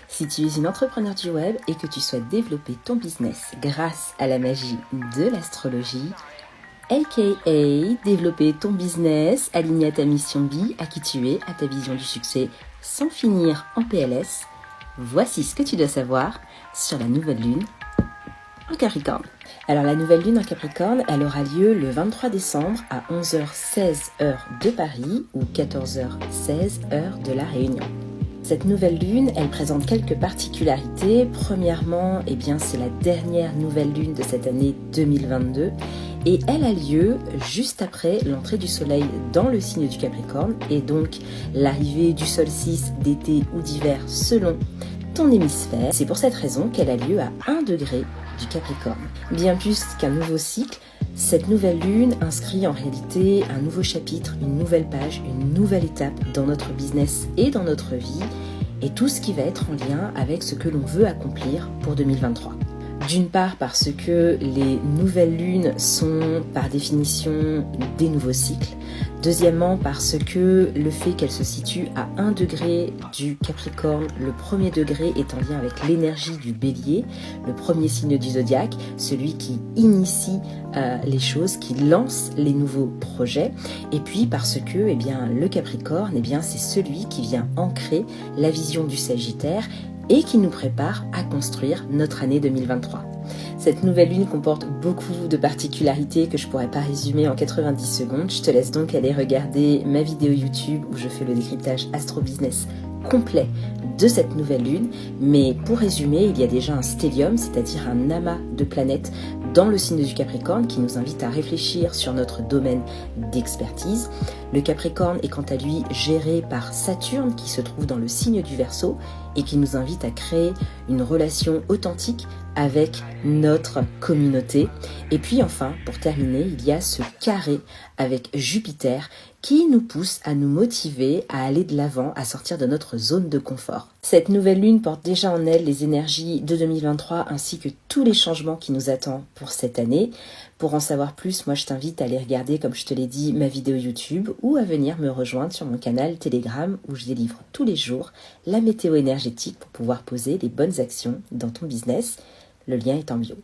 Si tu es une entrepreneur du web et que tu souhaites développer ton business grâce à la magie de l'astrologie, aka développer ton business aligné à ta mission de vie, à qui tu es, à ta vision du succès, sans finir en PLS, voici ce que tu dois savoir sur la nouvelle lune en Capricorne. Alors la nouvelle lune en Capricorne, elle aura lieu le 23 décembre à 11h16 heure de Paris ou 14h16 heure de La Réunion. Cette nouvelle lune, elle présente quelques particularités. Premièrement, c'est la dernière nouvelle lune de cette année 2022 et elle a lieu juste après l'entrée du soleil dans le signe du Capricorne et donc l'arrivée du solstice d'été ou d'hiver selon ton hémisphère. C'est pour cette raison qu'elle a lieu à 1 degré du Capricorne. Bien plus qu'un nouveau cycle, cette nouvelle lune inscrit en réalité un nouveau chapitre, une nouvelle page, une nouvelle étape dans notre business et dans notre vie et tout ce qui va être en lien avec ce que l'on veut accomplir pour 2023. D'une part parce que les nouvelles lunes sont par définition des nouveaux cycles. Deuxièmement parce que le fait qu'elle se situe à 1 degré du Capricorne, le premier degré est en lien avec l'énergie du Bélier, le premier signe du zodiaque, celui qui initie les choses, qui lance les nouveaux projets. Et puis parce que le Capricorne, c'est celui qui vient ancrer la vision du Sagittaire et qui nous prépare à construire notre année 2023. Cette nouvelle lune comporte beaucoup de particularités que je ne pourrais pas résumer en 90 secondes. Je te laisse donc aller regarder ma vidéo YouTube où je fais le décryptage astro-business complet de cette nouvelle lune. Mais pour résumer, il y a déjà un stellium, c'est-à-dire un amas de planètes dans le signe du Capricorne qui nous invite à réfléchir sur notre domaine d'expertise. Le Capricorne est quant à lui géré par Saturne qui se trouve dans le signe du Verseau et qui nous invite à créer une relation authentique avec notre communauté. Et puis enfin, pour terminer, il y a ce carré avec Jupiter qui nous pousse à nous motiver à aller de l'avant, à sortir de notre zone de confort. Cette nouvelle lune porte déjà en elle les énergies de 2023 ainsi que tous les changements qui nous attendent pour cette année. Pour en savoir plus, moi je t'invite à aller regarder, comme je te l'ai dit, ma vidéo YouTube ou à venir me rejoindre sur mon canal Telegram où je délivre tous les jours la météo énergétique pour pouvoir poser les bonnes actions dans ton business. Le lien est en bio.